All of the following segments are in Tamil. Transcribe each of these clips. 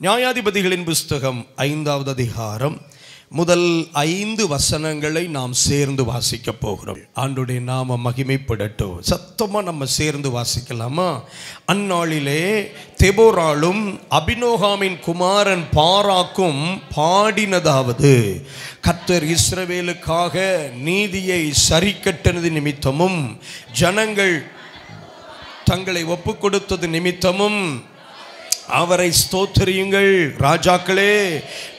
நியாயாதிபதிகளின் புஸ்தகம் 5வது அதிகாரம் முதல் 5 வசனங்களை நாம் சேர்ந்து வாசிக்க போகிறோம். ஆண்டவருடைய நாமம் மகிமைப்படட்டும். சத்தமா நம்ம சேர்ந்து வாசிக்கலாமா? அந்நாளிலே தெபோராளும் அபினோகாமின் குமாரன் பாராக்கும் பாடினதாவது, கர்த்தர் இஸ்ரவேலுக்காக நீதியை சரிக்கட்டினது நிமித்தமும் ஜனங்கள் தங்களை ஒப்பு கொடுத்தது நிமித்தமும் அவரை ஸ்தோத்திரியுங்கள். ராஜாக்களே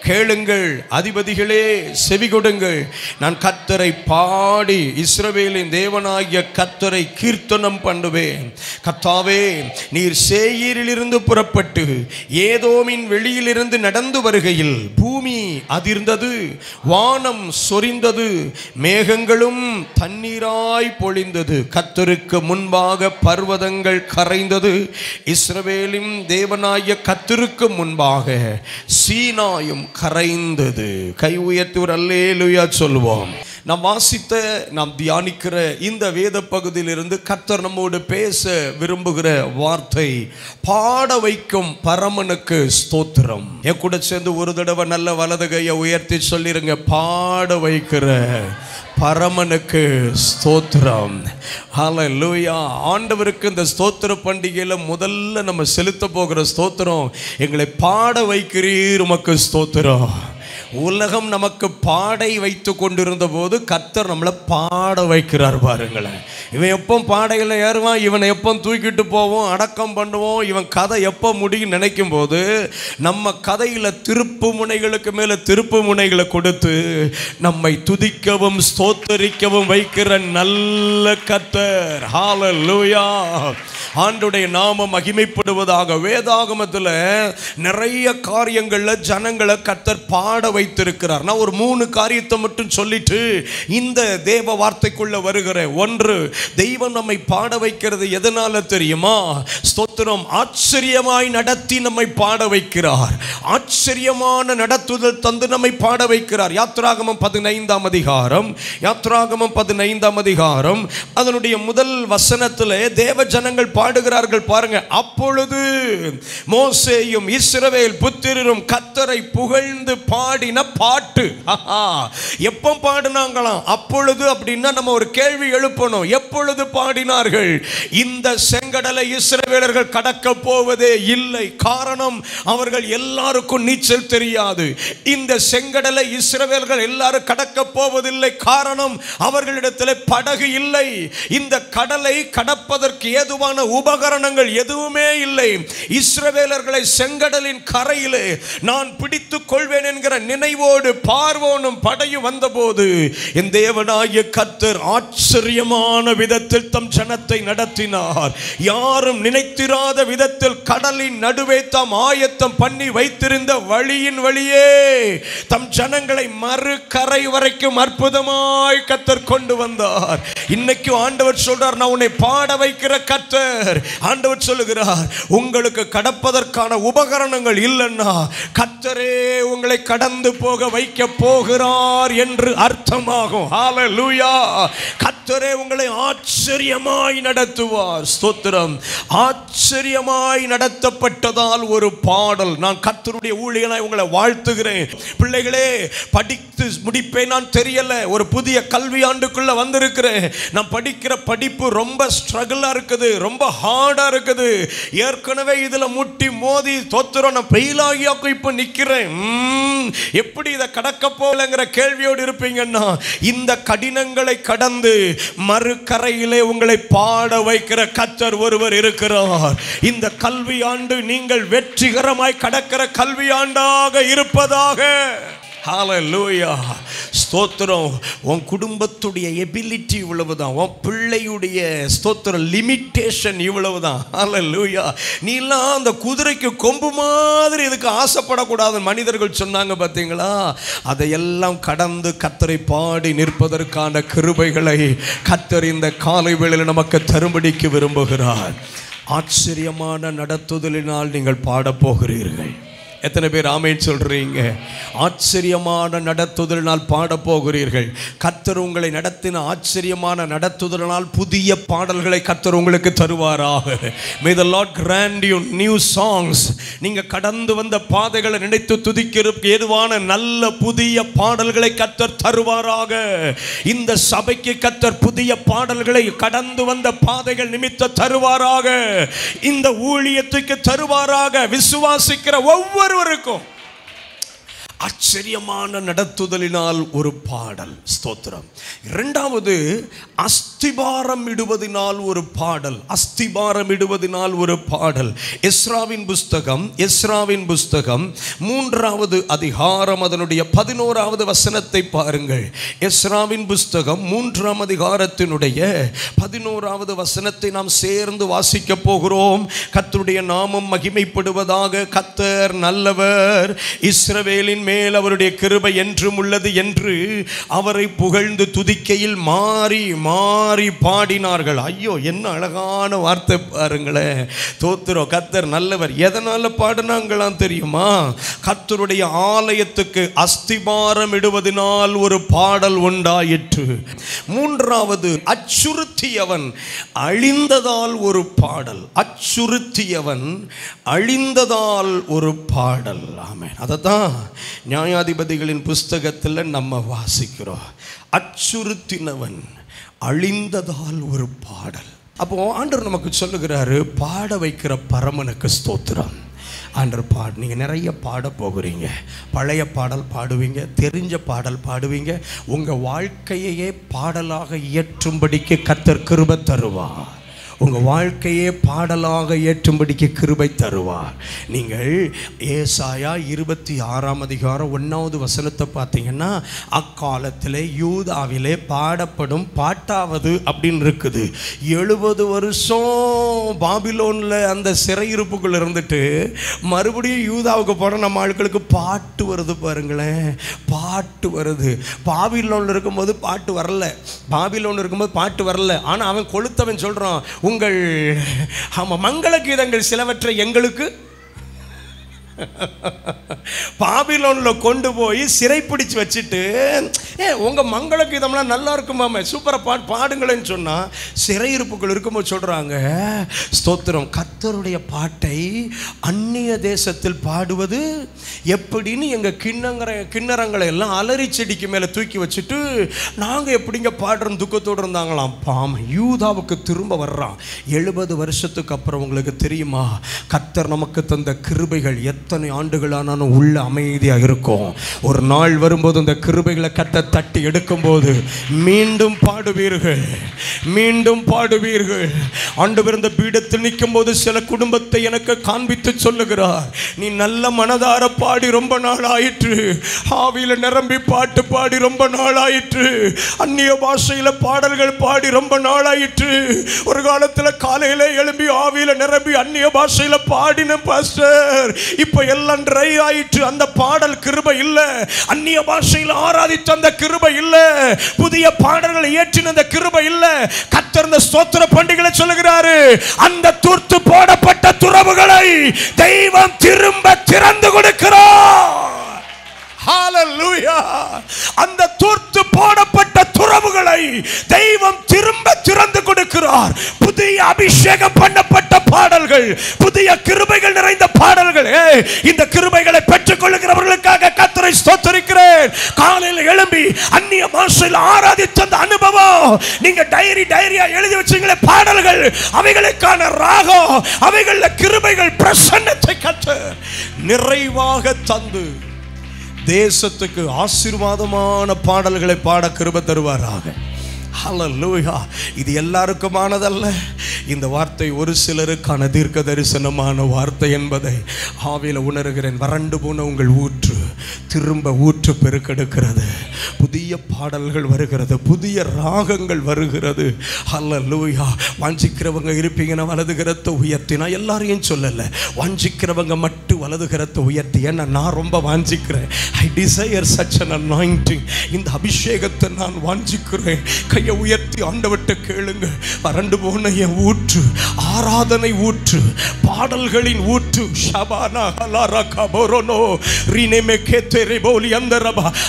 கேளுங்கள், அதிபதிகளே செவி கொடுங்கள். நான் கர்த்தரை பாடி இஸ்ரவேலின் தேவனாகிய கர்த்தரை கீர்த்தனம் பண்ணுவேன். கர்த்தாவே, நீர் சேயீரிலிருந்து புறப்பட்டு ஏதோமின் வெளியிலிருந்து நடந்து வருகையில் பூமி அதிர்ந்தது, வானம் சொரிந்தது, மேகங்களும் தண்ணீராய் பொழிந்தது. கர்த்தருக்கு முன்பாக பர்வதங்கள் கரைந்தது. இஸ்ரவேலின் தேவனாகிய கர்த்தருக்கு முன்பாக சீனாயும் கரைந்தது. கை உயர்த்தி ஒரு அல்லேலூயா சொல்வோம். நாம் வாசித்த, நாம் தியானிக்கிற இந்த வேத பகுதியிலிருந்து கர்த்தர் நம்மோடு பேச விரும்புகிற வார்த்தை, பாட வைக்கும் பரமனுக்கு ஸ்தோத்திரம். என் கூட சேர்ந்து ஒரு தடவை நல்ல வலது கையை உயர்த்தி சொல்லிருங்க, பாட வைக்கிற பரமனுக்கு ஸ்தோத்திரம். ஹல்லேலூயா. ஆண்டவருக்கு இந்த ஸ்தோத்திர பண்டிகையில முதல்ல நம்ம செலுத்த போகிற ஸ்தோத்திரம், எங்களை பாட வைக்கிறீர் உமக்கு ஸ்தோத்திரம். உலகம் நமக்கு பாடை வைத்து கொண்டிருந்த போது கர்த்தர் நம்மளை பாட வைக்கிறார். பாருங்களேன், இவன் எப்போ பாடையில் ஏறுவான், இவனை எப்போ தூக்கிட்டு போவோம், அடக்கம் பண்ணுவோம், இவன் கதை எப்போ முடியும் நினைக்கும் போது நம்ம கதையில் திருப்பு முனைகளுக்கு மேலே திருப்பு முனைகளை கொடுத்து நம்மை துதிக்கவும் ஸ்தோத்தரிக்கவும் வைக்கிற நல்ல கர்த்தர். ஹல்லேலூயா. ஆண்டவருடைய நாமம் மகிமைப்படுவதாக. வேதாகமத்தில் நிறைய காரியங்களில் ஜனங்களை கர்த்தர் பாட வைத்திருக்கிறார். நான் ஒரு 3 காரியத்தை மட்டும் சொல்லிட்டு இந்த தேவ வார்த்தைக்குள்ள வருகிறேன். ஒன்று, தெய்வம் நம்மை பாட வைக்கிறது எதனால தெரியுமா? ஸ்தோத்திரம். ஆச்சரியமாய் நடத்தி நம்மை பாட வைக்கிறார். ஆச்சரியமான நடத்துதல் தந்து நம்மை பாட வைக்கிறார். யாத்ராகமம் 15ஆம் அதிகாரம், யாத்ராகமம் 15ஆம் அதிகாரம் அதனுடைய முதல் வசனத்திலே தேவ ஜனங்கள் பாடுகிறார்கள். பாருங்க, அப்பொழுது மோசேயும் இஸ்ரவேல் புத்திரரும் கர்த்தரை புகழ்ந்து பாடின பாட்டு. எப்போ பாடினாங்களாம்? அப்பொழுது. அப்படின்னா நம்ம ஒரு கேள்வி எழுப்பணும், எப்பொழுது பாடினார்கள்? இந்த செங்கடலை இஸ்ரவேலர்கள் கடக்க போவதே இல்லை. காரணம், அவர்கள் எல்லாருக்கும் நீச்சல் தெரியாது. இந்த செங்கடலை இஸ்ரவேலர்கள் எல்லாரும் கடக்க போவதில்லை. காரணம், அவர்களிடத்தில் படகு இல்லை. இந்த கடலை கடப்பதற்கு ஏதுவான உபகரணங்கள் எதுவுமே இல்லை. இஸ்ரவேலர்களை செங்கடலின் கரையிலே நான் பிடித்துக் கொள்வேன் என்கிற நினைவோடு பார்வோனும் படையும் வந்தபோது என் தேவனாகிய கர்த்தர் ஆச்சரியமான விதத்தில் தம் ஜனத்தை நடத்தினார். யாரும் நினைத்திராத விதத்தில் கடலின் நடுவே தாம் ஆயத்தம் பண்ணி வைத்திருந்த வழியின் வழியே தம் ஜனங்களை மறு கரை வரைக்கும் அற்புதமாய் கர்த்தர் கொண்டு வந்தார். இன்னைக்கு ஆண்டவர் சொல்றார், நான் உன்னை பாட வைக்கிற கர்த்தர். ஆண்டவர் சொல்லுகிறார், உங்களுக்கு கடப்பதற்கான உபகரணங்கள் இல்லைன்னா கர்த்தரே உங்களை கடந்து போக வைக்க போகிறார் என்று அர்த்தமாகும். ஹல்லேலூயா. கர்த்தரே உங்களை ஆச்சரியமாய் நடத்துவார். ஸ்தோத்திரம். ஆச்சரியமாய் நடத்தப்பட்டதால் ஒரு பாடல். நான் கர்த்தருடைய ஊழியனாய் உங்களை வாழ்த்துகிறேன். பிள்ளைகளே, படித்து முடிப்பேன் நான் தெரியல, ஒரு புதிய கல்வி ஆண்டுக்குள்ள வந்திருக்கிறேன். நான் படிக்கிற படிப்பு ரொம்ப ஸ்ட்ரகிளா இருக்குது, ரொம்ப ஹார்டா இருக்குது. ஏற்கனவே இதுல முட்டி மோதி தோத்துறோம், நான் பெயிலாகியாக்கும் இப்ப நிக்கிறேன். எப்படி இதை கடக்க போலங்கிற கேள்வியோடு இருப்பீங்கன்னா, இந்த கடினங்களை கடந்து மறுகரையிலே உங்களை பாட வைக்கிற கர்த்தர் ஒருவர் இருக்கிறார். இந்த கல்வி ஆண்டு நீங்கள் வெற்றிகரமாய் கடக்கிற கல்வி ஆண்டாக இருப்பதாக. ஹல்லேலூயா. ஸ்தோத்திரம். உன் குடும்பத்துடைய எபிலிட்டி இவ்வளவுதான், உன் பிள்ளையுடைய ஸ்தோத்திரம் லிமிட்டேஷன் இவ்வளவுதான். ஹல்லேலூயா. நீலாம் அந்த குதிரைக்கு கொம்பு மாதிரி இதுக்கு ஆசைப்படக்கூடாது மனிதர்கள் சொன்னாங்க பார்த்தீங்களா? அதையெல்லாம் கடந்து கர்த்தரை பாடி நிற்பதற்கான கிருபைகளை கர்த்தர் இந்த காலை வேளையில் நமக்கு தரும்படிக்கு விரும்புகிறார். ஆச்சரியமான நடத்துதலினால் நீங்கள் பாடப் போகிறீர்கள். எத்தனை பேர் ஆமென் சொல்றீங்க? ஆச்சரியமான நடத்துதலினால் பாட போகிறீர்கள். கர்த்தர் உங்களை நடத்தின ஆச்சரியமான நடத்துதலினால் புதிய பாடல்களை கர்த்தர் உங்களுக்கு தருவாராக. May the Lord grant you new songs. நீங்க கடந்து வந்த பாதைகளை நினைத்து துதிக்கிறதுக்கு ஏதுவான நல்ல புதிய பாடல்களை கர்த்தர் தருவாராக. இந்த சபைக்கு கர்த்தர் புதிய பாடல்களை கடந்து வந்த பாதைகள் நிமித்த தருவாராக. இந்த ஊழியத்துக்கு தருவாராக. விசுவாசிக்கிற ஒவ்வொருவருக்கும் ஆச்சரியமான நடத்துதலினால் ஒரு பாடல். ஸ்தோத்திரம். இரண்டாவது, அஸ்திபாரம் இடுவதினால் ஒரு பாடல். அஸ்திபாரம் இடுவதினால் ஒரு பாடல். எஸ்ராவின் புஸ்தகம் 3வது அதிகாரம் அதனுடைய 11வது வசனத்தை பாருங்கள். எஸ்ராவின் புஸ்தகம் 3ஆம் அதிகாரத்தினுடைய 11வது வசனத்தை நாம் சேர்ந்து வாசிக்க போகிறோம். கர்த்தருடைய நாமம் மகிமைப்படுவதாக. கர்த்தர் நல்லவர், இஸ்ரவேலின் மேல் அவருடைய கிருபை என்றும் உள்ளது என்று அவரை புகழ்ந்து துதிக்கையில் மாறி மாறி பாடினார்கள். ஐயோ, என்ன அழகான வார்த்தை பாருங்களேன். தோத்திரம். கர்த்தர் நல்லவர். எதனால பாடினாங்களாம் தெரியுமா? கர்த்தருடைய ஆலயத்துக்கு அஸ்திபாரம் இடுவதனால் ஒரு பாடல் உண்டாயிற்று. 3வது, அச்சுறுத்தியவன் அழிந்ததால் ஒரு பாடல். அச்சுறுத்தியவன் அழிந்ததால் ஒரு பாடல். ஆமென். அததான் நியாயாதிபதிகளின் புஸ்தகத்தில் நம்ம வாசிக்கிறோம். அச்சுறுத்தினவன் அழிந்ததால் ஒரு பாடல். அப்போ ஆண்டவர் நமக்கு சொல்லுகிறாரு, பாட வைக்கிற பரமனுக்கு ஸ்தோத்திரம். ஆண்டவர் நீங்கள் நிறைய பாட போகிறீங்க. பழைய பாடல் பாடுவீங்க, தெரிஞ்ச பாடல் பாடுவீங்க. உங்கள் வாழ்க்கையே பாடலாக இயற்றும்படிக்கு கர்த்தர் கிருபை தருவார். உங்கள் வாழ்க்கையே பாடலாக ஏற்றும்படிக்கு கிருபை தருவார். நீங்கள் ஏசாயா 26ஆம் அதிகாரம் 1வது வசனத்தை பார்த்தீங்கன்னா, அக்காலத்திலே யூதாவிலே பாடப்படும் பாட்டாவது அப்படின்னு இருக்குது. 70 வருஷம் பாபிலோனில் அந்த சிறையிருப்புக்குள்ள இருந்துட்டு மறுபடியும் யூதாவுக்கு போன நம்ம ஆட்களுக்கு பாட்டு வருது பாருங்களேன். பாட்டு வருது. பாபிலோனில் இருக்கும்போது பாட்டு வரல. ஆனால் அவன் கொளுத்தவன் சொல்கிறான், உங்கள் மங்கள கீதங்கள் சிலவற்றை எங்களுக்கு பாபிலோனில் கொண்டு போய் சிறைப்பிடிச்சு வச்சுட்டு, உங்க மங்கள கீதம்லாம் நல்லா இருக்குமாமே, சூப்பராக பாடுங்களேன்னு சொன்னா சிறையிருப்புகள் இருக்கும்போது சொல்றாங்க, ஸ்தோத்திரம், கர்த்தருடைய பாட்டை அந்நிய தேசத்தில் பாடுவது எப்படின்னு எங்க கிண்ணறங்களை எல்லாம் அலறி செடிக்கு மேல தூக்கி வச்சுட்டு நாங்க எப்படிங்க பாடுறோம் துக்கத்தோடு இருந்தாங்களாம். பாம யூதாவுக்கு திரும்ப வர்றான். 70 வருஷத்துக்கு அப்புறம் உங்களுக்கு தெரியுமா, கர்த்தர் நமக்கு தந்த கிருபைகள் எத்தனை ஆண்டுகளானாலும் உள்ள அமைதியாக இருக்கும். ஒரு நாள் வரும்போது இந்த கிருபைகளை கர்த்தர் தட்டி எடுக்கும் போது மீண்டும் பாடுவீர்கள், மீண்டும் பாடுவீர்கள். ஆண்டவர் இந்த பீடத்தில் நிற்கும் போது சில குடும்பத்தை எனக்கு காண்பித்து சொல்லுகிறார், நீ நல்ல மனதார பாடி ரொம்ப நாள் ஆயிற்று, ஆவியில நிரம்பி பாட்டு பாடி ரொம்ப நாள் ஆயிற்று, அந்நிய பாஷையில பாடல்கள் பாடி ரொம்ப நாள் ஆயிற்று. ஒரு காலத்துல காலையில எழும்பி ஆவியில நிரம்பி அந்நிய பாஷையில பாடின பாஸ்டர், இப்ப எல்லாம் ட்ரை ஆயிற்று. அந்த பாடல் கிருபை இல்ல. அந்நிய பாஷையில் ஆராதித்த அந்த கிருபை இல்ல. புதிய பாடல்களை ஏற்றின அந்த கிருபை இல்ல. கர்த்தர் இந்த ஸ்தோத்திர பண்டிகைகளை சொல்லுகிறாரு, அந்த தூர்த்து போடப்பட்ட துறவுகளை தெய்வம் திரும்ப திறந்து கொடுக்கிறார். ஹalleluya. அந்த தூர்த்து போடப்பட்ட துறவுகளை தெய்வம் திரும்ப திறந்து கொடுக்கிறார். புதிய அபிஷேகம் பண்ணப்பட்ட பாடல்கள், புதிய கிருபைகள் நிறைந்த பாடல்கள். இந்த கிருபைகளை பெற்றுக் கொள்ளுகிறவர்களுக்காக கர்த்தரை ஸ்தோத்திரிக்கிறேன். காலையில் எழும்பி அந்நிய பாஷையில் ஆராதித்த அந்த அனுபவம், நீங்க டைரியா எழுதி வச்சீங்களே பாடல்கள், அவைகளுக்கான ராகம், அவைகள கிருபைகள் பிரசன்னத்தை கர்த்தர் நிறைவாக தந்து தேசத்துக்கு ஆசீர்வாதமான பாடல்களை பாட கிருபை தருவாராக. ஹல்லேலூயா. இது எல்லாருக்குமானதல்ல. இந்த வார்த்தை ஒரு சிலருக்கான தீர்க்க தரிசனமான வார்த்தை என்பதை ஆவியில் உணர்கிறேன். வறண்டு போன உங்கள் ஊற்று திரும்ப ஊற்று பெருக்கெடுக்கிறது. புதிய பாடல்கள் வருகிறது, புதிய ராகங்கள் வருகிறது. ஹல்லேலூயா. வாஞ்சிக்கிறவங்க இருப்பீங்கன்னா வலது கரத்தை உயர்த்தி, நான் எல்லாரையும் சொல்லலை, வாஞ்சிக்கிறவங்க மட்டும் வலது கரத்தை உயர்த்தி. ஏன்னா நான் ரொம்ப வாஞ்சிக்கிறேன். I desire such an anointing. இந்த அபிஷேகத்தை நான் வாஞ்சிக்கிறேன். கையை உயர்த்தி ஆண்டவர்கிட்ட கேளுங்க. வறண்டு போன என் ஊற்று, ஆராதனை ஊற்று, பாடல்களின் ஊற்று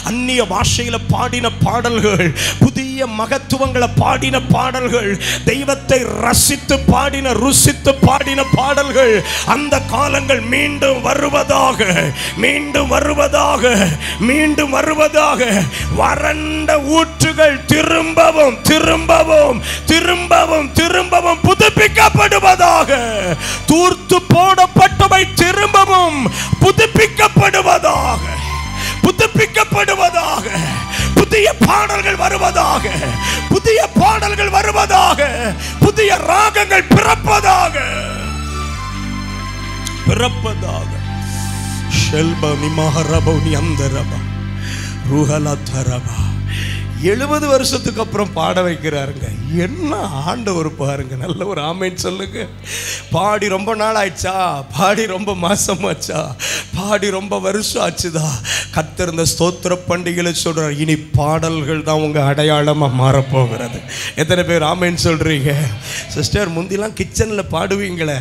அந்நிய பாஷையில பாடின பாடல்கள், புதிய மகத்துவங்களை பாடின பாடல்கள், தெய்வத்தை ரசித்து பாடின, ருசித்து பாடின பாடல்கள், அந்த காலங்கள் மீண்டும் வருவதாக, மீண்டும் வருவதாக, மீண்டும் வருவதாக. வறண்ட ஊற்றுகள் திரும்பவும் திரும்பவும் திரும்பவும் திரும்பவும் புதுப்பிக்கப்படுவதாக. தூர்த்து போடப்பட்டவை திரும்பவும் புதுப்பிக்கப்படுவதாக, புதுப்பிக்கப்படுவதாக. புதிய பாடல்கள் வருவதாக, புதிய பாடல்கள் வருவதாக. புதிய ராகங்கள் பிறப்பதாக, பிறப்பதாக. ஷெல்பா நிமஹரபோ நியந்தரபா ருஹலதரபா. 70 வருஷத்துக்கு அப்புறம் பாட வைக்கிறாருங்க. என்ன ஆண்டவர் பாருங்க. நல்ல ஒரு ஆமென் சொல்லுங்க. பாடி ரொம்ப நாள் ஆயிடுச்சா, பாடி ரொம்ப மாசம் ஆச்சா, பாடி ரொம்ப வருஷம் ஆச்சுதா, கர்த்தர் இந்த ஸ்தோத்திர பண்டிகைகளை சொல்றார். இனி பாடல்கள் தான் உங்க அடையாளமா மாறப்போகிறது. எத்தனை பேர் ஆமென் சொல்றீங்க? சிஸ்டர், முந்திலாம் கிச்சனில் பாடுவீங்களே,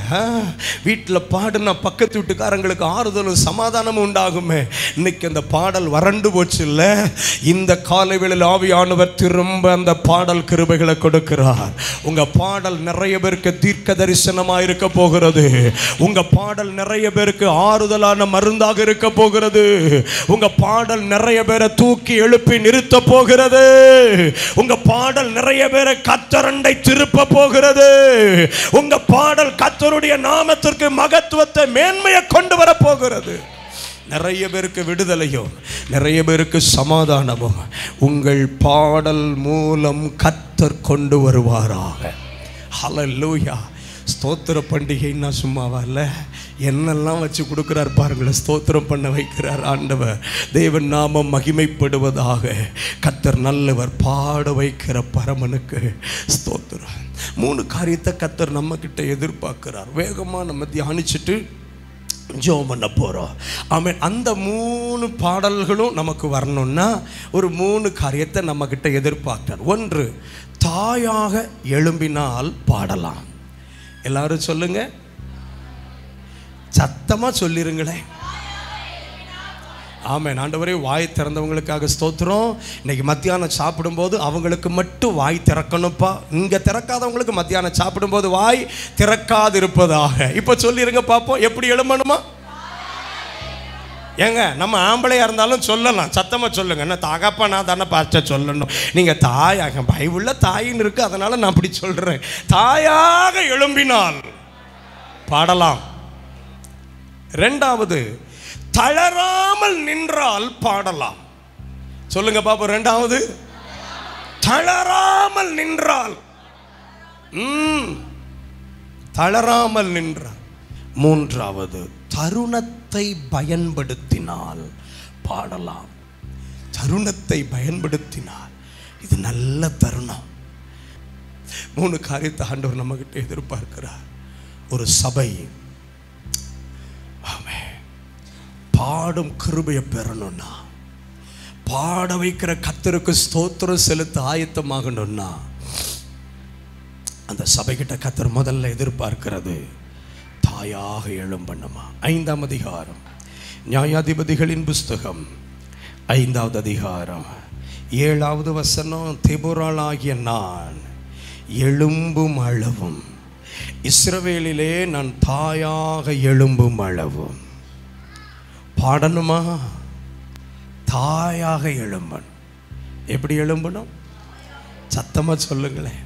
வீட்டில் பாடுனா பக்கத்து வீட்டுக்காரங்களுக்கு ஆறுதலும் சமாதானமும் உண்டாகுமே. இன்னைக்கு அந்த பாடல் வறண்டு போச்சு இல்லை. இந்த காலைவேளையில் ஆவியானவர் திரும்ப அந்த பாடல் கிருபைகளை கொடுக்கிறார். உங்க பாடல் நிறைய பேருக்கு தீர்க்க தரிசனமாக இருக்க போகிறது. உங்க பாடல் நிறைய பேருக்கு ஆறுதலான மருந்தாக இருக்க போகிறது. உங்க பாடல் நிறைய பேரை தூக்கி எழுப்பி நிறுத்த போகிறது. உங்க பாடல் நிறைய பேரை கர்த்தரண்டை திருப்ப போகிறது. உங்க பாடல் கர்த்தருடைய நாமத்திற்கு மகத்துவத்தை, மேன்மையை கொண்டு வர போகிறது. நிறைய பேருக்கு விடுதலையோ, நிறைய பேருக்கு சமாதானமோ உங்கள் பாடல் மூலம் கர்த்தர் கொண்டு வருவாராக. ஹல்லேலூயா. ஸ்தோத்திர பண்டிகைன்னா சும்மாவா இல்லை, என்னெல்லாம் வச்சு கொடுக்குறார் பாருங்களேன். ஸ்தோத்திரம் பண்ண வைக்கிறார் ஆண்டவர். தேவன் நாமம் மகிமைப்படுவதாக. கர்த்தர் நல்லவர், பாட வைக்கிற பரமனுக்கு ஸ்தோத்திரம். 3 காரியத்தை கர்த்தர் நம்ம கிட்ட எதிர்பார்க்கிறார். வேகமாக நம்ம தியானிச்சுட்டு ஜெபம் பண்ண போகிறோம். ஆமென். அந்த 3 பாடல்களும் நமக்கு வரணும்னா ஒரு 3 காரியத்தை நம்ம கிட்ட எதிர்பார்க்கிறார். 1, தாயாக எழும்பினால் பாடலாம். எல்லாரும் சொல்லுங்க, சத்தமா சொல்லிருங்களேன். ஆமென். ஆண்டவரே, வாய் திறந்தவங்களுக்காக ஸ்தோத்திரம். இன்னைக்கு மத்தியானம் சாப்பிடும்போது அவங்களுக்கு மட்டும் வாய் திறக்கணும்ப்பா. இங்கே திறக்காதவங்களுக்கு மத்தியானம் சாப்பிடும்போது வாய் திறக்காது இருப்பதாக. இப்போ சொல்லிருங்க பார்ப்போம், எப்படி எழும்பணுமா? ஏங்க, நம்ம ஆம்பளையாக இருந்தாலும் சொல்லலாம், சத்தமாக சொல்லுங்க. என்ன தகப்பா, நான் தானே பார்த்த சொல்லணும். நீங்கள் தாயாக, பைபிளில் தாயின்னு இருக்கு, அதனால் நான் அப்படி சொல்கிறேன். தாயாக எழும்பினால் பாடலாம். 2வது, தளராமல் நின்றால் பாடலாம். சொல்லுங்க பாப்போம். 2வது, தளராமல் நின்றால், தளராமல் நின்றால். 3வது, தருணத்தை பயன்படுத்தினால் பாடலாம். தருணத்தை பயன்படுத்தினால், இது நல்ல தருணம். 3 காரியத்தை ஆண்டவர் நம்ம கிட்ட எதிர்பார்க்கிறார். ஒரு சபை பாடும் கிருபையை பெறணும்னா, பாட வைக்கிற கர்த்தருக்கு ஸ்தோத்திரம் செலுத்த ஆயத்தமாகணும்னா, அந்த சபைகிட்ட கர்த்தர் முதல்ல எதிர்பார்க்கிறது தாயாக எழும்பணுமா. 5ஆம் அதிகாரம், நியாயாதிபதிகளின் புஸ்தகம் 5வது அதிகாரம் 7வது வசனம். தெபொராளாகிய நான் எழும்பும் அளவும், இஸ்ரவேலிலே நான் தாயாக எழும்பும் அளவும். பாடணுமா? தாயாக எழும்பணும். எப்படி எழும்பணும்? சத்தமா சொல்லுங்களேன்.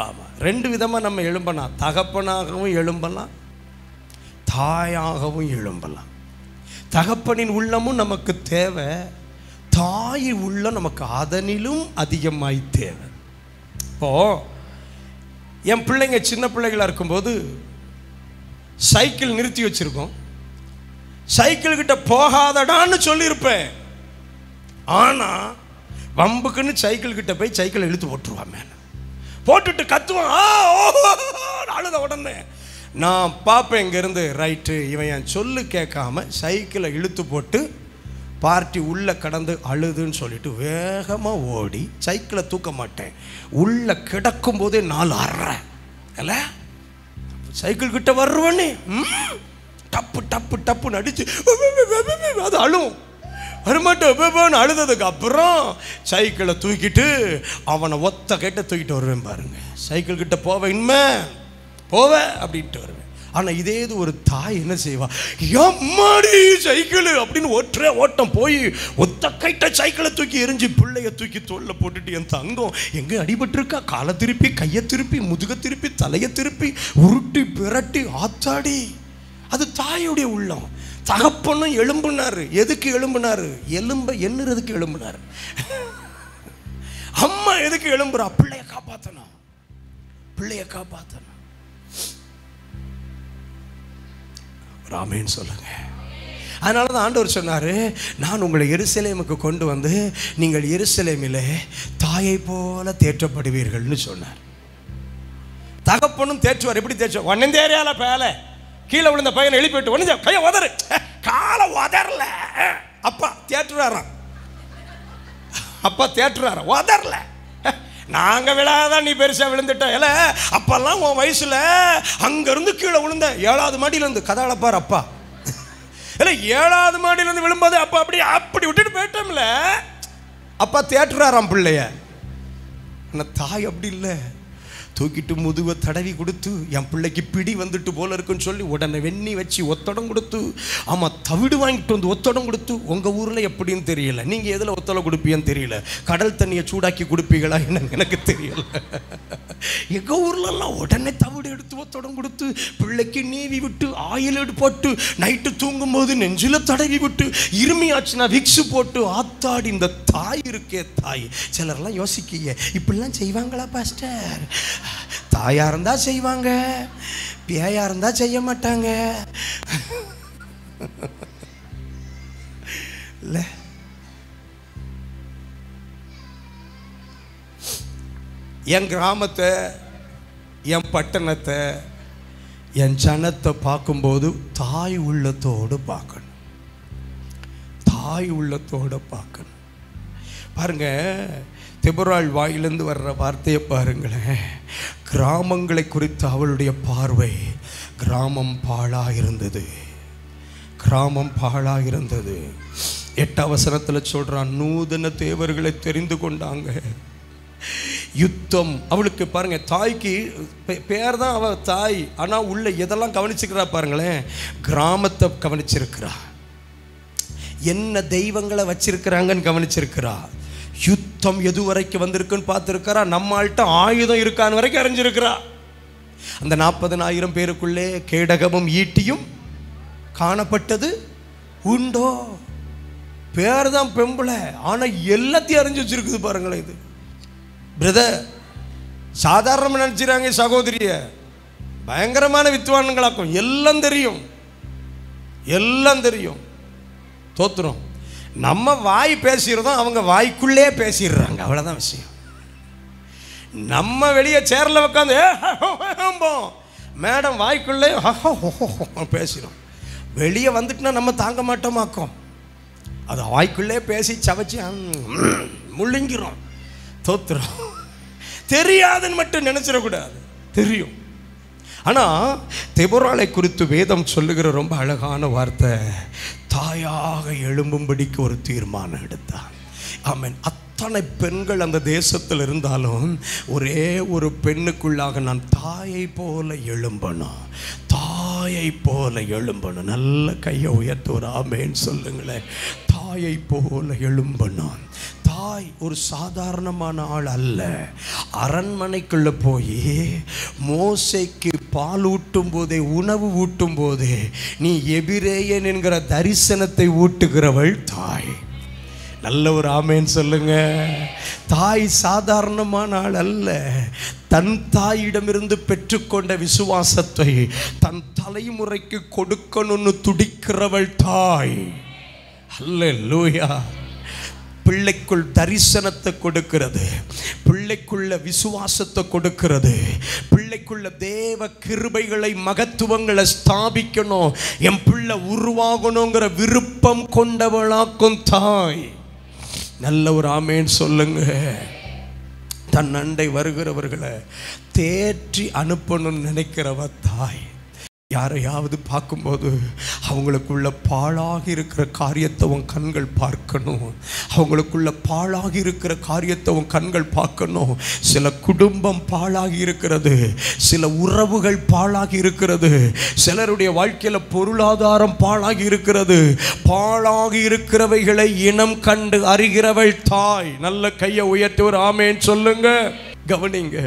ஆமாம், 2 விதமாக நம்ம எழும்பலாம். தகப்பனாகவும் எழும்பலாம், தாயாகவும் எழும்பலாம். தகப்பனின் உள்ளமும் நமக்கு தேவை, தாய் உள்ளம் நமக்கு அதனிலும் அதிகமாய் தேவை. இப்போ என் பிள்ளைங்க சின்ன பிள்ளைகளாக இருக்கும்போது சைக்கிள் நிறுத்தி வச்சிருக்கோம். சைக்கிள் கிட்ட போகாதடான்னு சொல்லியிருப்பேன். ஆனால் வம்புக்குன்னு சைக்கிள் கிட்ட போய் சைக்கிளை இழுத்து போட்டுருவான். மேலே போட்டுட்டு கத்துவான், அழுத உடனே நான் பார்ப்பேன் இங்கேருந்து, ரைட்டு, இவன் என் சொல்லு கேட்காம சைக்கிளை இழுத்து போட்டு பார்ட்டி உள்ளே கடந்து அழுதுன்னு சொல்லிட்டு வேகமாக ஓடி சைக்கிளை தூக்க மாட்டேன். உள்ளே கிடக்கும் போதே 4 அறேன் இல்லை, சைக்கிள் கிட்ட வருவனே டப்பு டப்பு டப்புன்னு அடிச்சு அது அழும். வரமாட்டேன் அழுததுக்கு அப்புறம் சைக்கிளை தூக்கிட்டு அவனை ஒத்த கேட்ட தூக்கிட்டு வருவேன் பாருங்க. சைக்கிள் கிட்ட போவேன், இனிமே போவேன் அப்படின்ட்டு வருவேன். ஆனால் இதே இது ஒரு தாய் என்ன செய்வா, எம்மாடி சைக்கிள் அப்படின்னு ஓட்டம் போய் ஒத்த கைட்ட சைக்கிளை தூக்கி எரிஞ்சு பிள்ளைய தூக்கி தோல்ல போட்டுட்டு, என் தங்கம் எங்கே அடிபட்டிருக்கா, காலை திருப்பி கையை திருப்பி முதுக திருப்பி தலையை திருப்பி உருட்டி பிரட்டி ஆத்தாடி. அது தாயுடைய உள்ளம். தகப்பனும் எழும்புனாரு. எதுக்கு எழும்புனாரு? எலும்ப எண்ணுறதுக்கு எழும்புனாரு. அம்மா எதுக்கு எழும்புறா? பிள்ளைய காப்பாத்தணும், பிள்ளைய காப்பாத்தணும். ஆமென் சொல்லுங்க. அதனால தான் ஆண்டவர் சொன்னாரு, நான் உங்களை எருசலேமுக்கு கொண்டு வந்து நீங்கள் எருசலேமிலே தாயை போல தேற்றப்படுவீர்கள்னு சொன்னார். தகப்பனும் தேற்றுவார். எப்படி தேற்றுவார்? ஒன்னே ஏரியால பேல கீழே விழுந்த பையனை எழுப்பிட்டு ஒன்னு கையை உதறு, காலை உதறல. அப்பா தேற்றுறாராம். அப்பா தேற்றுறாராம், உதறல. நாங்க விழாதான் நீ பெருசா விழுந்துட்ட. இல்ல அப்பெல்லாம் உன் வயசுல அங்க இருந்து கீழே விழுந்த 7வது மாடியில இருந்து கதாளப்பார் அப்பா. இல்ல 7வது மாடியில இருந்து விழும்போது அப்பா அப்படி விட்டுட்டு போயிட்டோம்ல. அப்பா தேற்றுறாராம் பிள்ளைய. தாய் அப்படி இல்லை, தூக்கிட்டு முதுவை தடவி கொடுத்து, என் பிள்ளைக்கு பிடி வந்துட்டு போல இருக்குன்னு சொல்லி உடனே வெண்ணி வச்சு ஒத்தடம் கொடுத்து, ஆமாம் தவிடு வாங்கிட்டு வந்து ஒத்தடம் கொடுத்து. உங்கள் ஊரில் எப்படின்னு தெரியல, நீங்கள் எதில் ஒத்தடம் கொடுப்பீன்னு தெரியல. கடல் தண்ணியை சூடாக்கி கொடுப்பீங்களா என்னன்னு எனக்கு தெரியல. எங்கள் ஊர்லலாம் உடனே தவிடு எடுத்து ஒத்தடம் கொடுத்து, பிள்ளைக்கு நீவி விட்டு ஆயில் போட்டு, நைட்டு தூங்கும்போது நெஞ்சில் தடவி விட்டு, இருமையாச்சுன்னா விக்ஸு போட்டு ஆத்தாடி. இந்த தாய் இருக்கே தாய். சிலர்லாம் யோசிக்கீங்க, இப்படிலாம் செய்வாங்களா பாஸ்டர்? தாயா இருந்தா செய்வாங்க, பேயா இருந்தா செய்ய மாட்டாங்க. இல்ல என் கிராமத்தை, என் பட்டணத்தை, என் ஜனத்தை பார்க்கும்போது தாய் உள்ளத்தோடு பார்க்கணும், தாய் உள்ளத்தோடு பார்க்கணும். பாருங்க, தெபொராள் வாயிலிருந்து வர்ற வார்த்தையை பாருங்களேன். கிராமங்களை குறித்து அவளுடைய பார்வை, கிராமம் பாழாக இருந்தது, கிராமம் பாழாக இருந்தது. 8ஆம் வசனத்தில் சொல்றான், நூதன தேவர்களை தெரிந்து கொண்டாங்க. யுத்தம் அவளுக்கு பாருங்க, தாய்க்கு பேர் தான் அவ தாய், ஆனால் உள்ள எதெல்லாம் கவனிச்சுக்கிறா பாருங்களேன். கிராமத்தை கவனிச்சிருக்கிறா, என்ன தெய்வங்களை வச்சிருக்கிறாங்கன்னு கவனிச்சிருக்கிறா. யுத்தம் எது வரைக்கும் வந்திருக்குன்னு பார்த்துருக்கிறா. நம்மள்கிட்ட ஆயுதம் இருக்கான்னு வரைக்கும் அறிஞ்சிருக்கிறா. அந்த 40,000 பேருக்குள்ளே கேடகமும் ஈட்டியும் காணப்பட்டது உண்டோ? பேர் தான் பெம்பளை, ஆனால் எல்லாத்தையும் அறிஞ்சு வச்சிருக்குது பாருங்களேன். இது பிரதர் சாதாரணமாக நினச்சிறாங்க, சகோதரிய பயங்கரமான வித்வான்களாக்கும். எல்லாம் தெரியும், எல்லாம் தெரியும். தோத்துறோம். நம்ம வாய் பேசிடுறோம், அவங்க வாய்க்குள்ளே பேசிடுறாங்க. அவ்வளோதான் விஷயம். நம்ம வெளியே சேரில் உட்காந்து மேடம் வாய்க்குள்ளே பேசிடும். வெளியே வந்துட்டுனா நம்ம தாங்க மாட்டோமாக்கும். அது வாய்க்குள்ளே பேசி சவச்சி முள்ளிங்கிறோம். தோத்துறோம். தெரியாதுன்னு மட்டும் நினச்சிடக்கூடாது, தெரியும். ஆனால் தெபொராளை குறித்து வேதம் சொல்லுகிற ரொம்ப அழகான வார்த்தை, தாயாக எழும்பும்படிக்கு ஒரு தீர்மானம் எடுத்தான். ஆமென். அத்தனை பெண்கள் அந்த தேசத்தில் இருந்தாலும் ஒரே ஒரு பெண்ணுக்குள்ளாக நான் தாயை போல எழும்பணும், தாயை போல எழும்பணும். நல்ல கையை உயர்த்து ஒரு ஆமேன்னு சொல்லுங்களேன். தாயை போல எழும்பணும். தாய் ஒரு சாதாரணமான ஆள் அல்ல. அரண்மனைக்குள்ள போய் மோசேக்கு பால் ஊட்டும் போதே, உணவு ஊட்டும் போதே, நீ எபிரேயன் என்கிற தரிசனத்தை ஊட்டுகிறவள் தாய். நல்ல ஒரு ஆமேன்னு சொல்லுங்க. தாய் சாதாரணமான ஆள் அல்ல. தன் தாயிடமிருந்து பெற்றுக்கொண்ட விசுவாசத்தை தன் தலைமுறைக்கு கொடுக்கணும்னு துடிக்கிறவள் தாய். அல்லேலூயா. பிள்ளைக்குள் தரிசனத்தை கொடுக்கிறது, பிள்ளைக்குள்ள விசுவாசத்தை கொடுக்கிறது, பிள்ளைக்குள்ள தேவ கிருபைகளை மகத்துவங்களை ஸ்தாபிக்கணும், என் பிள்ளை உருவாகணுங்கிற விருப்பம் கொண்டவளாக்கும் தாய். நல்ல ஒரு ஆமேன் சொல்லுங்க. தன் அண்டை வருகிறவர்களை தேற்றி அனுப்பணும்னு நினைக்கிறவ தாய். யாரையாவது பார்க்கும்போது அவங்களுக்குள்ள பாழாகி இருக்கிற காரியத்தை உன் கண்கள் பார்க்கணும். அவங்களுக்குள்ள பாழாகி இருக்கிற காரியத்தை உன் கண்கள் பார்க்கணும். சில குடும்பம் பாழாகி இருக்கிறது, சில உறவுகள் பாழாகி இருக்கிறது, சிலருடைய வாழ்க்கையில் பொருளாதாரம் பாழாகி இருக்கிறது. பாழாகி இருக்கிறவைகளை இனம் கண்டு அறிகிறவள் தாய். நல்ல கையை உயர்த்தி ஒரு ஆமேன் சொல்லுங்க. கவனிங்க,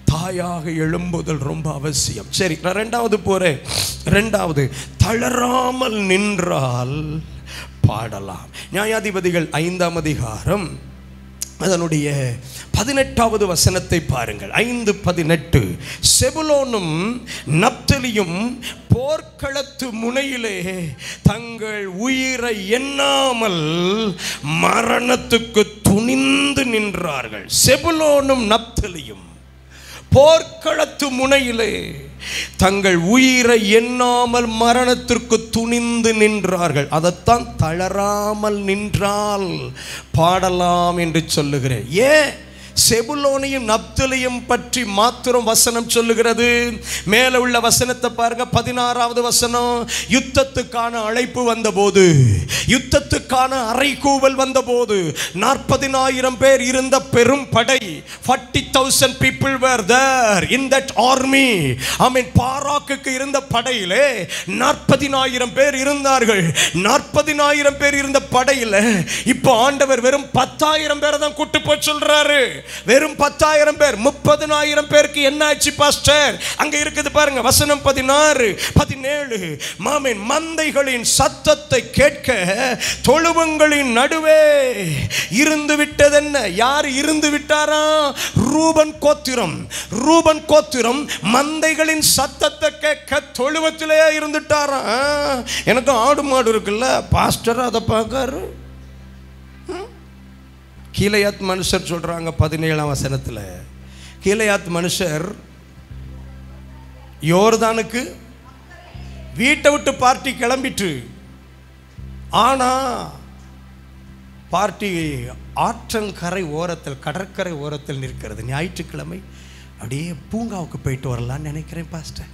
தாயாக எழும்புதல் ரொம்ப அவசியம். சரி, நான் ரெண்டாவது போறேன். ரெண்டாவது, தளராமல் நின்றால் பாடலாம். நியாயாதிபதிகள் 5ஆம் அதிகாரம் அதனுடைய 18வது வசனத்தை பாருங்கள். 5:18. செபுலோனும் நப்தலியும் போர்க்களத்து முனையிலே தங்கள் உயிரை எண்ணாமல் மரணத்துக்கு துணிந்து நின்றார்கள். செபுலோனும் நப்தலியும் போர்க்களத்து முனையிலே தங்கள் உயிரை எண்ணாமல் மரணத்திற்கு துணிந்து நின்றார்கள். அதைத்தான் தளராமல் நின்றால் பாடலாம் என்று சொல்லுகிறேன். ஏன் செபுலோனையும் நப்தலியும் பற்றி மாத்திரம் வசனம் சொல்லுகிறது? மேல உள்ள வசனத்தை பாருங்க. 16வது வசனம். யுத்தத்துக்கான அழைப்பு வந்தபோது, யுத்தத்துக்கான அறைகூவல் வந்தபோது 40,000 பேர் இருந்த பெரும் படை, 40,000 people were there in that army. ஆமென். பாராக்குக்கு இருந்த படையிலே 40,000 பேர் இருந்தார்கள். 40,000 பேர் இருந்த படையில இப்போ ஆண்டவர் வெறும் 10,000 பேரை தான் கூட்டு போய் சொல்றாரு. வெறும் 10,000 பேர். 30,000 பேருக்கு என்ன ஆச்சு பாஸ்டர்? அங்க இருக்குது பாருங்க, வசனம் 16, 17. மாமேன், மந்தைகளின் சத்தத்தை கேட்க தொழுவங்களின் நடுவே இருந்து விட்டதென்ன? யார் இருந்து விட்டாரா? ரூபன் கோத்திரம். ரூபன் கோத்திரம் மந்தைகளின் சத்தத்தை கேட்க தொழுவத்திலே இருந்துட்டாரா? எனக்கு ஆடு மாடு இருக்குல்ல பாஸ்டர், அதை பார்க்காரு. கீலேயாத் மனுஷர் சொல்றாங்க 17ஆம் வசனத்தில். கீலேயாத் மனுஷர் யோர்தானுக்கு வீட்டை விட்டு பார்ட்டி கிளம்பிட்டு, ஆனா பார்ட்டி ஆற்றங்கரை ஓரத்தில், கடற்கரை ஓரத்தில் நிற்கிறது. ஞாயிற்றுக்கிழமை அப்படியே பூங்காவுக்கு போயிட்டு வரலான்னு நினைக்கிறேன் பாஸ்டர்.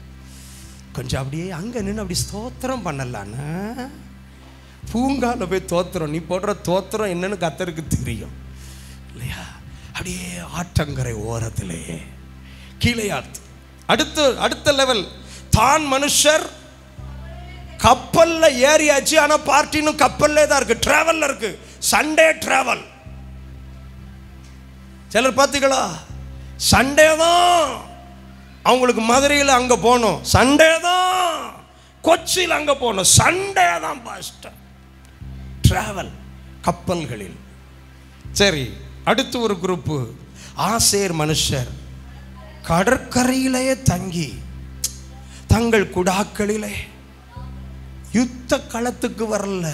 கொஞ்சம் அப்படியே அங்கே நின்று அப்படி ஸ்தோத்திரம் பண்ணலான்னு. பூங்காவில் போய் தோத்திரம், நீ போடுற தோத்திரம் என்னன்னு கர்த்தருக்கு தெரியும் இல்லையா? அப்படியே ஆற்றங்கரை ஓரத்திலே கீலேயாத். அடுத்த லெவல். தான் மனுஷர் கப்பல்ல ஏறியாச்சு, ஆனா பார்ட்டினும் கப்பல்ல தான் இருக்கு, டிராவல்ல இருக்கு. Sunday travel. சிலர் பார்த்தீங்களா, சண்டே தான் அவங்களுக்கு மதுரையில் அங்க போனோம், சண்டே தான் கொச்சியில் அங்க போனோம், சண்டே தான் பாஸ்டர். டிராவல் கப்பல்களில். சரி, அடுத்து ஒரு குரூப்பு. ஆசேர் மனுஷர் கடற்கரையிலேயே தங்கி தங்கள் குடாக்களிலே யுத்த களத்துக்கு வரல.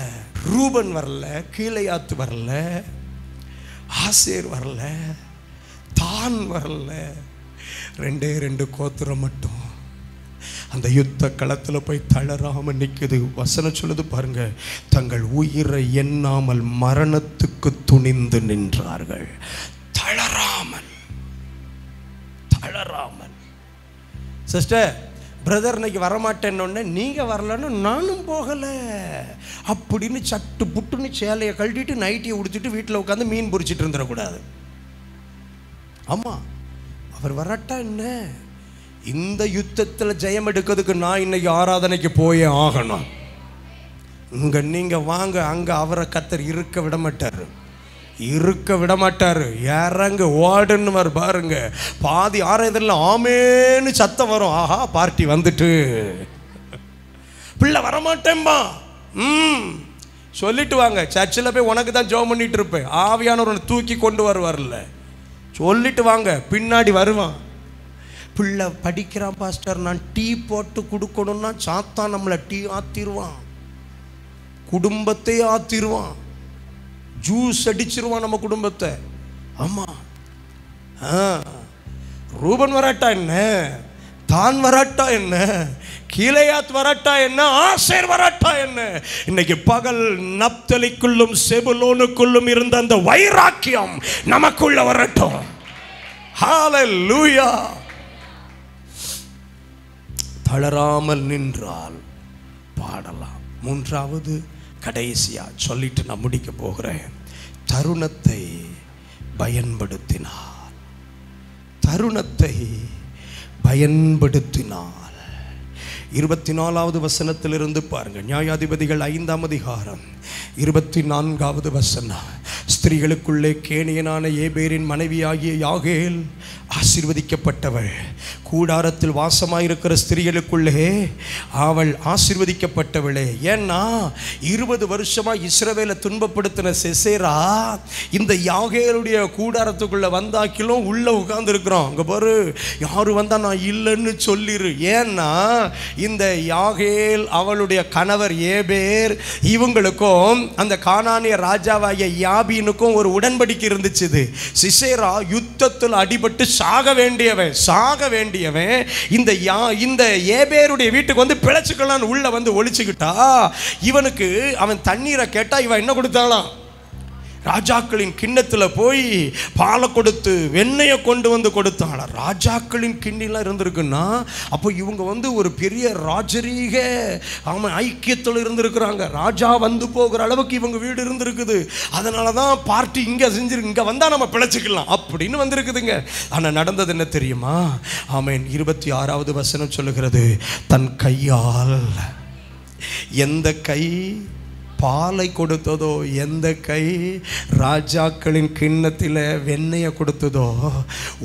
ரூபன் வரல, கீலேயாத் வரல, ஆசேர் வரல, தான் வரல. 2 கோத்திரம் மட்டும் அந்த யுத்த களத்தில் போய் தளராம நிற்குது. வசனம் சொல்லுது பாருங்க, தங்கள் உயிரை எண்ணாமல் மரணத்துக்கு துணிந்து நின்றார்கள். தளராமல். தளராமல். சிஸ்டர், பிரதர் இன்னைக்கு வரமாட்டேன்னு, நீங்க வரலன்னு நானும் போகல அப்படின்னு சட்டு புட்டுன்னு சேலையை கழட்டிட்டு நைட்டியை உடுத்திட்டு வீட்டில் உட்காந்து மீன் பொரிச்சிட்டு இருந்துடக்கூடாது. ஆமா, அவர் வரட்டா என்ன? இந்த யுத்தத்தில் ஜெயம் எடுக்கிறதுக்கு நான் இன்னைக்கு ஆராதனைக்கு போயே ஆகணும். இங்க நீங்க வாங்க, அங்க அவரை கர்த்தர் இருக்க விட மாட்டாரு, இருக்க விட மாட்டாரு. இறங்க ஓடுன்னு பாருங்க. பாதி ஆராதனையில் ஆமேன்னு சத்தம் வரும். ஆஹா, பார்ட்டி வந்துட்டு. பிள்ளை வரமாட்டேன்பா. சொல்லிட்டு வாங்க. சர்ச்சில் போய் உனக்கு தான் ஜெபம் பண்ணிட்டு இருப்பேன், ஆவியானவர் தூக்கி கொண்டு வருவார்ல, சொல்லிட்டு வாங்க. பின்னாடி வருவான். பிள்ளை படிக்கிறான் பாஸ்டர், நான் டீ போட்டு கொடுக்கணும்னா சாத்தான் நம்மளை டீ ஆத்திடுவான், குடும்பத்தை ஆத்திடுவான், ஜூஸ் அடிச்சிருவான் நம்ம குடும்பத்தை. ஆமா, ரூபன் வராட்டா என்ன, தான் வராட்டா என்ன, கீலேயாத் வராட்டா என்ன, ஆசேர் வராட்டா என்ன, இன்னைக்கு பகல் நப்தலிக்குள்ளும் செபுலோனுக்குள்ளும் இருந்த அந்த வைராக்கியம் நமக்குள்ள வரட்டும். ஹல்லேலூயா. தளராமல் நின்றால் பாடலாம். மூன்றாவது கடைசியா சொல்லிட்டு நான் முடிக்க போகிறேன். தருணத்தை பயன்படுத்தினார். தருணத்தை பயன்படுத்தினார். 24வது வசனத்திலிருந்து பாருங்க. நியாயாதிபதிகள் 5ஆம் அதிகாரம் 24வது வசனம். ஸ்திரீகளுக்குள்ளே கேனியனான ஏபேரின் மனைவியாகிய யாகேல் ஆசீர்வதிக்கப்பட்டவள். கூடாரத்தில் வாசமாயிருக்கிற ஸ்திரீகளுக்குள்ளே அவள் ஆசீர்வதிக்கப்பட்டவளே. ஏன்னா 20 வருஷமா இஸ்ரவேலை துன்பப்படுத்தின சிசேரா இந்த யாகேலுடைய கூடாரத்துக்குள்ள வந்தாக்கிலும் உள்ள உட்கார்ந்து இருக்கிறோம். அங்க பாரு, யாரு வந்தா நான் இல்லைன்னு சொல்லிரு. ஏன்னா இந்த யாகேல் அவளுடைய கணவர் ஏபேர் இவங்களுக்கும் அந்த கானானிய ராஜாவாகிய யாபீனுக்கும் ஒரு உடன்படிக்கை இருந்துச்சு. சிசேரா யுத்தத்தில் அடிபட்டு சாக வேண்டியவன் இந்த ஏபேருடைய வீட்டுக்கு வந்து பிழைச்சுக்கலான்னு உள்ள வந்து ஒளிச்சுக்கிட்டா, இவனுக்கு அவன் தண்ணீரை கேட்டா இவன் என்ன கொடுத்தாலாம்? ராஜாக்களின் கிண்ணத்தில் போய் பாலை கொடுத்து வெண்ணெயை கொண்டு வந்து கொடுத்தாள். ராஜாக்களின் கிண்ணிலாம் இருந்திருக்குன்னா அப்போ இவங்க வந்து ஒரு பெரிய ராஜரீக ஐக்கியத்தில் இருந்திருக்கிறாங்க. ராஜா வந்து போகிற அளவுக்கு இவங்க வீடு இருந்திருக்குது. அதனால தான் பார்ட்டி இங்கே செஞ்சிருக்கு, இங்கே வந்தால் நம்ம பிழைச்சிக்கலாம் அப்படின்னு வந்திருக்குதுங்க. ஆனால் நடந்தது என்ன தெரியுமா? ஆமென். 26வது வசனம் சொல்லுகிறது, தன் கையால், எந்த கை பாலை கொடுத்ததோ, எந்த கை ராஜாக்களின் கிண்ணத்தில் வெண்ணெயை கொடுத்ததோ,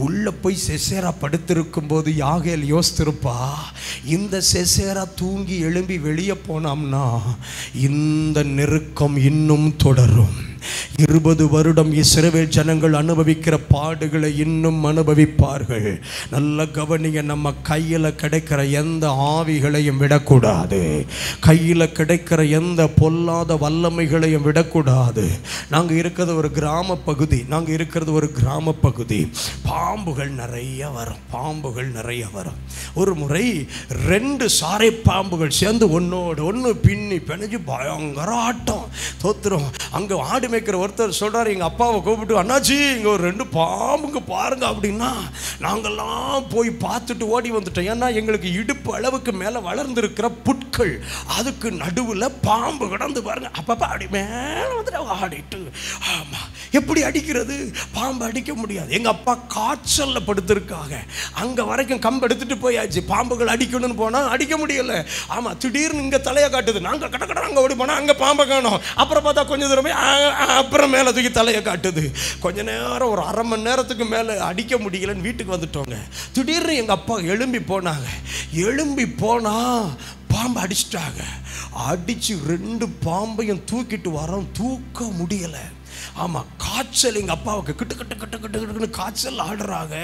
உள்ள போய் சிசேரா படுத்திருக்கும் போது யாகேல் யோசித்திருப்பா, இந்த சிசேரா தூங்கி எழும்பி வெளியே போனோம்னா இந்த நெருக்கம் இன்னும் தொடரும். 20 வருடம் இஸ்ரவேல் ஜனங்கள் அனுபவிக்கிற பாடுகளை இன்னும் அனுபவிப்பார்கள். நல்ல கவனிங்க. நம்ம கையில் கிடைக்கிற எந்த ஆவிகளையும் விடக்கூடாது. கையில் கிடைக்கிற எந்த பொல்லாத வல்லமைகளையும் விடக்கூடாது. நாங்கள் இருக்கிறது ஒரு கிராம பகுதி. பாம்புகள் நிறைய வரும். ஒரு முறை 2 சாரை பாம்புகள் சேர்ந்து ஒன்னோடு ஒன்று பின்னி பிணைஞ்சு பயங்கர ஆட்டம். தோத்துரும். அங்கே ஆடு மேய்க்கிற ஒருத்தர் சொல்றாரு, எங்க அப்பாவை கூப்பிட்டு, அண்ணாச்சி இங்க ஒரு 2 பாம்புங்க பாருங்க அப்படின்னா, நாங்கெல்லாம் போய் பார்த்துட்டு ஓடி வந்துட்டோம். ஏன்னா எங்களுக்கு இடுப்பு அளவுக்கு மேல வளர்ந்திருக்கிற புட்கள், அதுக்கு நடுவில் பாம்பு கிடந்து பாருங்க. அப்பப்ப அப்படி மேல வந்துட்டு ஆடிட்டு, ஆமா எப்படி அடிக்கிறது? பாம்பு அடிக்க முடியாது. எங்க அப்பா காய்ச்சல்ல படுத்திருக்காங்க. அங்க வரைக்கும் கம்பு எடுத்துட்டு போயாச்சு. பாம்புகள் அடிக்கணும்னு போனா அடிக்க முடியல. ஆமா, திடீர்னு இங்க தலையை காட்டுது. நாங்க கடற்கடை அங்க ஓடி போனா அங்க பாம்பை காணோம். அப்புறம் பார்த்தா கொஞ்சம் தூரம் அப்புறம் மேலே தூக்கி தலையை காட்டுது. கொஞ்ச நேரம், ஒரு அரை மணி நேரத்துக்கு மேலே அடிக்க முடியலன்னு வீட்டுக்கு வந்துட்டோங்க. திடீர்னு எங்கள் அப்பா எழும்பி போனா பாம்பு அடிச்சிட்டாங்க. அடிச்சு 2 பாம்பையும் தூக்கிட்டு வரோம். தூக்க முடியலை. ஆமாம், காய்ச்சல். எங்கள் அப்பாவுக்கு கிட்டு காய்ச்சல் ஆடுறாங்க.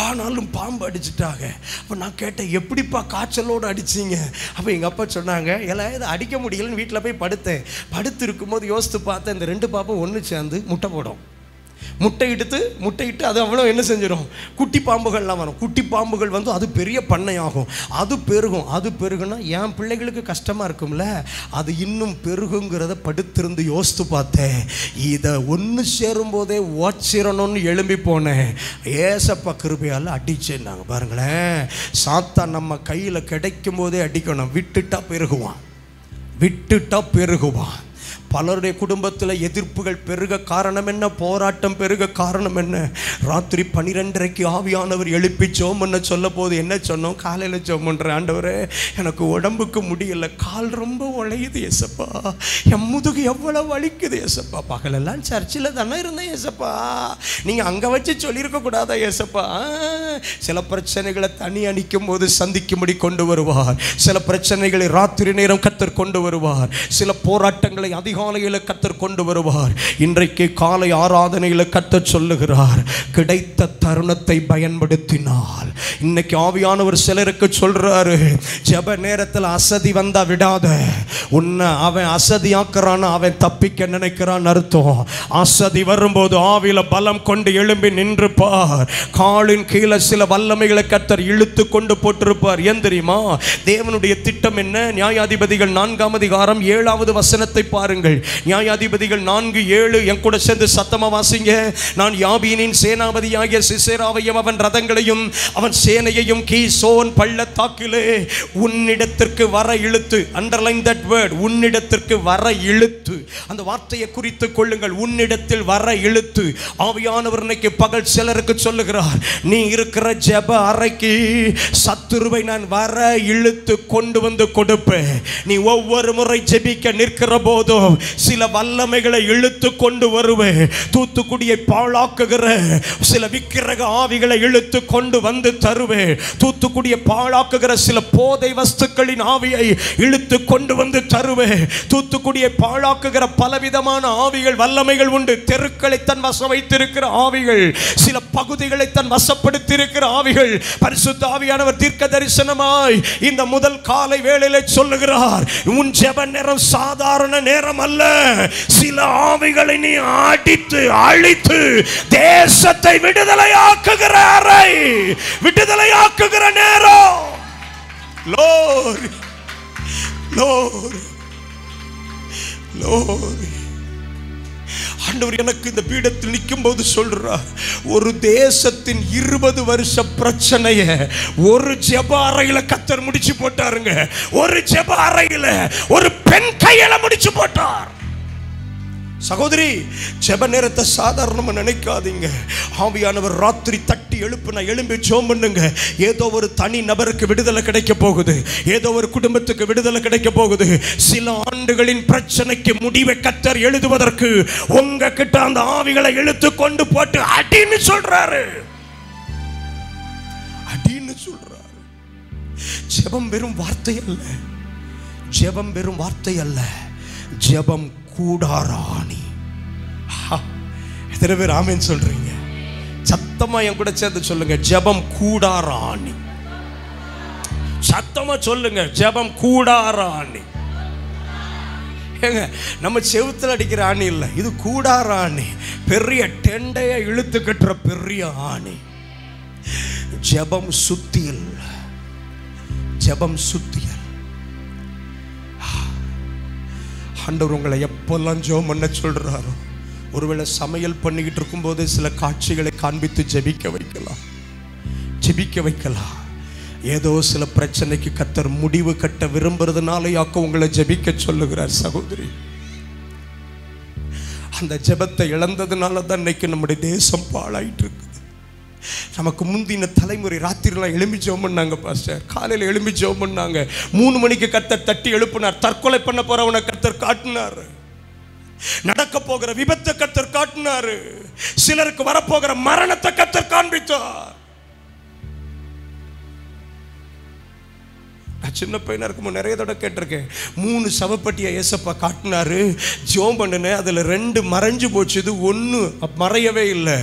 ஆனாலும் பாம்பு அடிச்சுட்டாங்க. அப்போ நான் கேட்டேன், எப்படிப்பா காய்ச்சலோடு அடிச்சிங்க? அப்போ எங்கள் அப்பா சொன்னாங்க, எல்லாம் இதை அடிக்க முடியலன்னு வீட்டில் போய் படுத்து இருக்கும்போது யோசித்து பார்த்தேன், இந்த 2 பாம்பும் ஒன்று சேர்ந்து முட்டை போடும். முட்டையிட்டு அது அவ்வளோ என்ன செஞ்சிடும்? குட்டி பாம்புகள்லாம் வரும். குட்டி பாம்புகள் வந்து அது பெரிய பண்ணையாகும். அது பெருகுனா என் பிள்ளைகளுக்கு கஷ்டமாக இருக்கும்ல, அது இன்னும் பெருகுங்கிறத படுத்திருந்து யோசித்து பார்த்தேன். இதை ஒன்று சேரும்போதே ஓச்சிரணும்னு எழும்பி போனேன். ஏசப்பா கிருபையால் அடிச்சேன்னாங்க. பாருங்களேன், சாத்தான் நம்ம கையில் கிடைக்கும் போதே அடிக்கணும். விட்டுட்டா பெருகுவான். பலருடைய குடும்பத்தில் எதிர்ப்புகள் பெருக காரணம் என்ன? போராட்டம் பெருக காரணம் என்ன? ராத்திரி 12:30 ஆவியானவர் எழுப்பி ஜெபம் பண்ண சொல்ல போது என்ன சொன்னோம்? காலையில் ஜெபம் பண்ணுற, ஆண்டவரே எனக்கு உடம்புக்கு முடியல, கால் ரொம்ப உழையுது ஏசப்பா, என் முதுகு எவ்வளோ வலிக்குது ஏசப்பா. பகலெல்லாம் சர்ச்சில் தானே இருந்தேன் ஏசப்பா, நீங்கள் அங்கே வச்சு சொல்லியிருக்க கூடாதா ஏசப்பா? சில பிரச்சனைகளை தனி அணிக்கும் போது சந்திக்கும்படி கொண்டு வருவார். சில பிரச்சனைகளை ராத்திரி நேரம் கர்த்தர் கொண்டு வருவார். சில போராட்டங்களை அதிகாலையில் கர்த்தர் கொண்டு வருவார். இன்றைக்கு காலை ஆராதனையில் கர்த்தர் சொல்லுகிறார், கிடைத்த தருணத்தை பயன்படுத்தினால். இன்னைக்கு ஆவியானவர் சிலருக்கு சொல்றாரு, ஜெப நேரத்தில் அசதி வந்தா விடாத. உன்னை அவன் அசதியாக்குறான், அவன் தப்பிக்க நினைக்கிறான் அர்த்தம். அசதி வரும்போது ஆவியில பலம் கொண்டு எழும்பி நின்று பார். காலின் கீழே சில வல்லமைகளை கர்த்தர் இழுத்து கொண்டு போட்டிருப்பார். ஏன் தெரியுமா? தேவனுடைய திட்டம் என்ன? நியாயாதிபதிகள் 4ஆம் அதிகாரம் 7வது வசனத்தை பாருங்க. கொள்ளுங்கள். நியாயாதிபதிகள் 4:7 என் கூட சேர்ந்து சத்தமா வாசிங்க. நான் யாபீனின் சேனாபதியாகிய சிசேராவையும் அவன் ரதங்களையும் அவன் சேனையையும் கீசோன் பள்ளத்தாக்கிலே உன்னிடத்திற்கு வர இழுத்து, அண்டர்லைன் தட் வேர்ட், உன்னிடத்திற்கு வர இழுத்து, அந்த வார்த்தையை குறித்து கொள்ளுங்கள். உன்னிடத்தில் வர இழுத்து. ஆவியானவர் இன்னைக்கு பகல் சிலருக்கு சொல்லுகிறார், நீ இருக்கிற ஜெப அறைக்கு சத்துருவை நான் வர இழுத்து கொண்டு வந்து கொடுப்பேன். நீ ஒவ்வொரு முறை ஜெபிக்க நிற்கிற போதும் சில வல்லமைகளை இழுத்து கொண்டு வருவேன். தூத்துக்குடியை பாழாக்குகிற சில விக்கிரக ஆவிகளை இழுத்து கொண்டு வந்து தருவேன். தூத்துக்குடியை பாழாக்குகிற சில போதை வஸ்துக்களின் ஆவியை இழுத்து கொண்டு வந்து தருவேன். தூத்துக்குடியை பாழாக்குகிற பலவிதமான ஆவிகள் வல்லமைகள் உண்டு. தெருக்களை தன் வசம் வைத்திருக்கிற ஆவிகள், சில பகுதிகளை தன் வசப்படுத்தியிருக்கிற ஆவிகள். பரிசுத்த ஆவியானவர் தீர்க்க தரிசனமாய் இந்த முதல் காலை வேளையிலே சொல்லுகிறார், உன் ஜெப நேரம் சாதாரண நேரம் அல்ல. சில ஆவிகளை நீ அடித்து அழித்து தேசத்தை விடுதலையாக்குகிற அறை, விடுதலையாக்குகிற நேரம். லோரி லோரி லோரி. ஆண்டவர் எனக்கு இந்த பீடத்தில் நிற்கும் போது சொல்றார், ஒரு தேசத்தின் 20 வருஷ பிரச்சனைய ஒரு ஜெப அறையில கர்த்தர் முடிச்சு போட்டாருங்க. ஒரு ஜெப அறையில ஒரு பெண் கையில முடிச்சு போட்டார். சகோதரி, ஜெப நேரத்தை சாதாரணமா நினைக்காதீங்க. ஆவியானவர் ராத்திரி தட்டி எழுப்புனா எழும்பி ஜெபம் பண்ணுங்க. ஏதோ ஒரு தனி நபருக்கு விடுதலை கிடைக்க போகுது. ஏதோ ஒரு குடும்பத்துக்கு விடுதலை கிடைக்க போகுது. சில ஆண்டுகளின் பிரச்சனைக்கு முடிவை கர்த்தர் எழுதுவதற்கு உங்க கிட்ட அந்த ஆவிகளை இழுத்து கொண்டு போட்டு அடின்னு சொல்றாரு. அடின்னு சொல்றாரு. ஜெபம் வெறும் வார்த்தை அல்ல. ஜெபம் வெறும் வார்த்தை அல்ல. ஜெபம் கூடாராணி. எத்தனை பேர் ஆமென் சொல்றீங்க? சத்தமா என் கூட சேர்ந்து சொல்லுங்க, ஜெபம் கூடாராணி. சத்தமா சொல்லுங்க, ஜெபம் கூடாராணி. நம்ம செவுத்துல அடிக்கிற ஆணி இல்ல, இது கூடாராணி. பெரிய டெண்டைய இழுத்து கட்டுற பெரிய ஆணி. ஜெபம் சுத்தியல். ஜெபம் சுத்தியல். ஆண்டவர் உங்களை எப்பெல்லாம் ஜெபம் பண்ண சொல்றாரோ, ஒருவேளை சமையல் பண்ணிக்கிட்டு இருக்கும் போது சில காட்சிகளை காண்பித்து ஜெபிக்க வைக்கலாம். ஜெபிக்க வைக்கலாம். ஏதோ சில பிரச்சனைக்கு கர்த்தர் முடிவு கட்ட விரும்புறதுனால யாக்க உங்களை ஜெபிக்க சொல்லுகிறார். சகோதரி, அந்த ஜெபத்தை இழந்ததுனால தான் இன்னைக்கு நம்முடைய தேசம் பாழாயிட்டு இருக்குது. நமக்கு முந்தின தலைமுறை ராத்திரிலாம் எழும்பி ஜெபம் பண்ணாங்க. பாஸ்டர் காலையில் எழும்பி ஜெபம் பண்ணாங்க. 3 மணிக்கு கர்த்தர் தட்டி எழுப்பினார். தற்கொலை பண்ண போறவனை கர்த்தர் காட்டினார். நடக்க போகிற விபத்தை கர்த்தர் காட்டினார். சிலருக்கு வரப்போகிற மரணத்தை கர்த்தர் காண்பித்தார். சின்ன பையனா இருக்கும் நிறைய தடவை கேட்டிருக்கேன். 3 சவப்பட்டியை ஏசப்பா காட்டினாரு. ஜெபம் பண்ணினேன். அதில் 2 மறைஞ்சு போச்சு, 1 மறையவே இல்லை.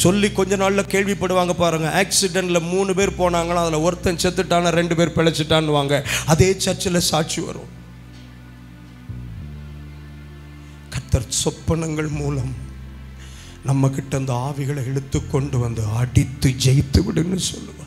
சொல்லி கொஞ்ச நாளில் கேள்விப்படுவாங்க பாருங்க, ஆக்சிடென்ட்ல 3 பேர் போனாங்களா, அதில் ஒருத்தன் செத்துட்டான 2 பேர் பிழைச்சிட்டான்னு வாங்க. அதே சர்ச்சில் சாட்சி வரும். கர்த்தர் சொப்பனங்கள் மூலம் நம்ம கிட்ட அந்த ஆவிகளை இழுத்து கொண்டு வந்து அடித்து ஜெயித்து விடுன்னு சொல்லுவார்.